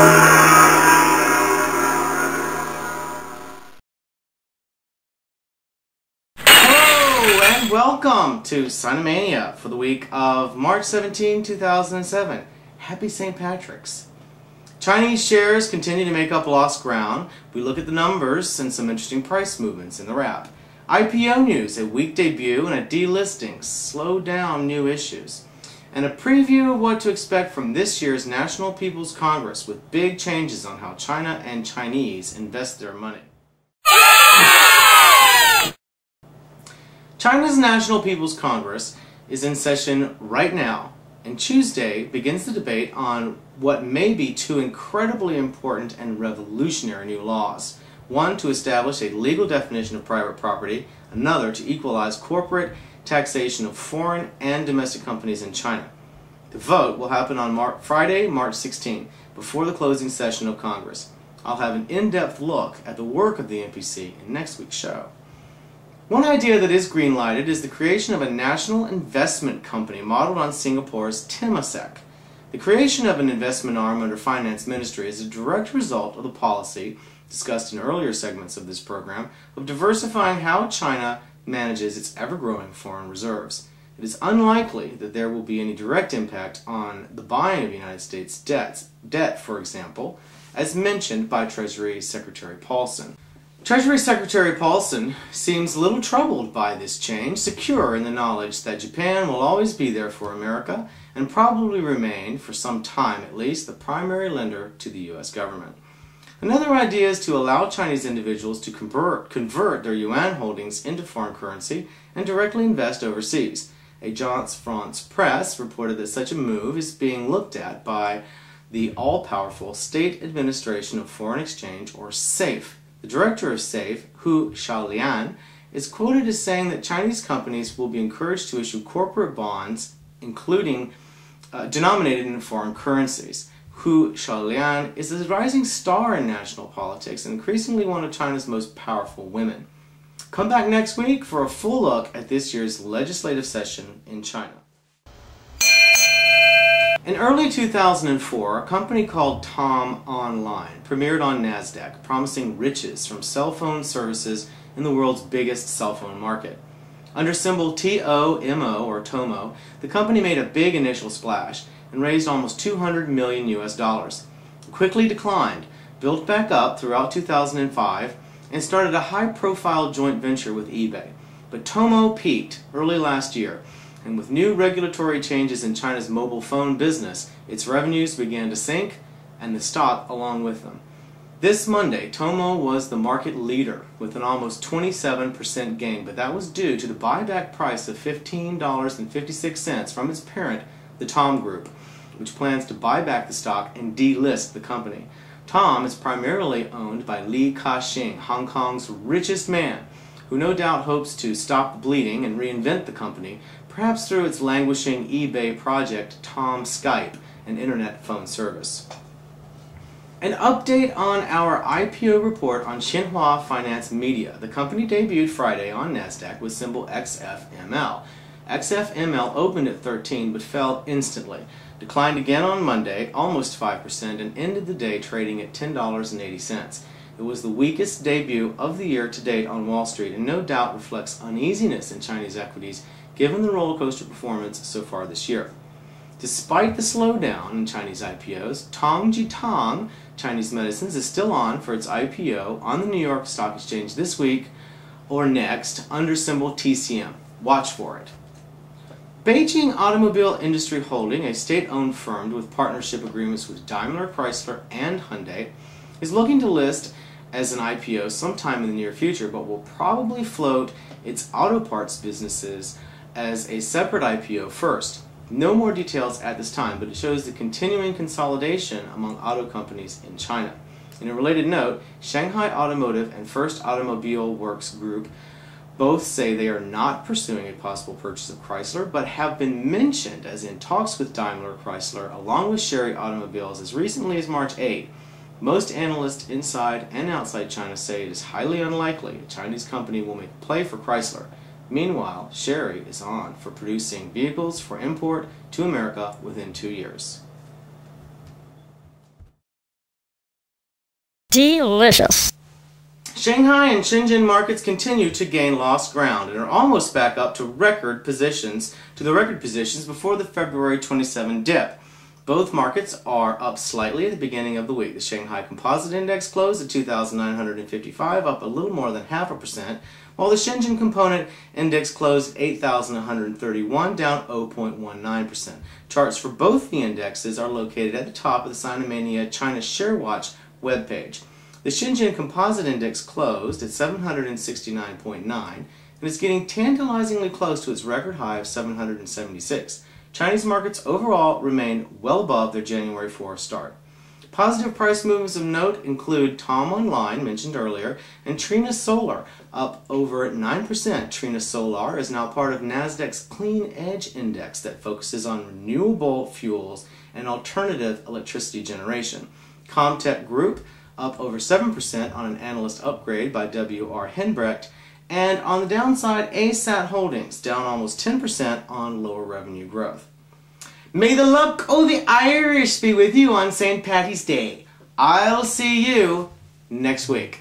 Hello and welcome to Sinomania for the week of March 17, 2007. Happy St. Patrick's. Chinese shares continue to make up lost ground. We look at the numbers and some interesting price movements in the wrap. IPO news, a week debut and a delisting, slow down new issues. And a preview of what to expect from this year's National People's Congress with big changes on how China and Chinese invest their money. China's National People's Congress is in session right now, and Tuesday begins the debate on what may be two incredibly important and revolutionary new laws. One to establish a legal definition of private property, another to equalize corporate taxation of foreign and domestic companies in China. The vote will happen on Friday, March 16, before the closing session of Congress. I'll have an in-depth look at the work of the NPC in next week's show. One idea that is green-lighted is the creation of a national investment company modeled on Singapore's Temasek. The creation of an investment arm under Finance Ministry is a direct result of the policy, discussed in earlier segments of this program, of diversifying how China manages its ever-growing foreign reserves. It is unlikely that there will be any direct impact on the buying of United States debt, for example, as mentioned by Treasury Secretary Paulson. Treasury Secretary Paulson seems little troubled by this change, secure in the knowledge that Japan will always be there for America and probably remain, for some time at least, the primary lender to the U.S. government. Another idea is to allow Chinese individuals to convert their yuan holdings into foreign currency and directly invest overseas. Agence France Presse reported that such a move is being looked at by the all-powerful State Administration of Foreign Exchange, or SAFE. The director of SAFE, Hu Xiaolian, is quoted as saying that Chinese companies will be encouraged to issue corporate bonds, including denominated in foreign currencies. Hu Xiaolian is a rising star in national politics and increasingly one of China's most powerful women. Come back next week for a full look at this year's legislative session in China. In early 2004, a company called Tom Online premiered on NASDAQ, promising riches from cell phone services in the world's biggest cell phone market. Under symbol TOMO, or TOMO, the company made a big initial splash and raised almost $200 million US. It quickly declined, built back up throughout 2005, and started a high-profile joint venture with eBay. But TOMO peaked early last year, and with new regulatory changes in China's mobile phone business, its revenues began to sink, and the stock along with them. This Monday, TOMO was the market leader with an almost 27% gain, but that was due to the buyback price of $15.56 from its parent, the Tom Group, which plans to buy back the stock and delist the company. Tom is primarily owned by Li Ka-shing, Hong Kong's richest man, who no doubt hopes to stop the bleeding and reinvent the company, perhaps through its languishing eBay project, Tom Skype, an internet phone service. An update on our IPO report on Xinhua Finance Media. The company debuted Friday on NASDAQ with symbol XFML. XFML opened at 13 but fell instantly, declined again on Monday, almost 5%, and ended the day trading at $10.80. It was the weakest debut of the year to date on Wall Street and no doubt reflects uneasiness in Chinese equities given the roller coaster performance so far this year. Despite the slowdown in Chinese IPOs, Tongji Chinese Medicines is still on for its IPO on the New York Stock Exchange this week or next under symbol TCM. Watch for it. Beijing Automobile Industry Holding, a state-owned firm with partnership agreements with Daimler, Chrysler, and Hyundai, is looking to list as an IPO sometime in the near future, but will probably float its auto parts businesses as a separate IPO first. No more details at this time, but it shows the continuing consolidation among auto companies in China. In a related note, Shanghai Automotive and First Automobile Works Group both say they are not pursuing a possible purchase of Chrysler, but have been mentioned as in talks with Daimler Chrysler along with Chery Automobiles as recently as March 8. Most analysts inside and outside China say it is highly unlikely a Chinese company will make a play for Chrysler. Meanwhile, Chery is on for producing vehicles for import to America within 2 years. Delicious. Shanghai and Shenzhen markets continue to gain lost ground and are almost back up to the record positions before the February 27 dip. Both markets are up slightly at the beginning of the week. The Shanghai Composite Index closed at 2,955, up a little more than 0.5%, while the Shenzhen Component Index closed at 8,131, down 0.19%. Charts for both the indexes are located at the top of the Sinomania China ShareWatch webpage. The Shenzhen Composite Index closed at 769.9 and is getting tantalizingly close to its record high of 776. Chinese markets overall remain well above their January 4 start. Positive price movements of note include Tom Online, mentioned earlier, and Trina Solar, up over 9%. Trina Solar is now part of NASDAQ's Clean Edge Index that focuses on renewable fuels and alternative electricity generation. Comtech Group, up over 7% on an analyst upgrade by W.R. Henbrecht, and on the downside, ASAT Holdings, down almost 10% on lower revenue growth. May the luck of the Irish be with you on St. Paddy's Day. I'll see you next week.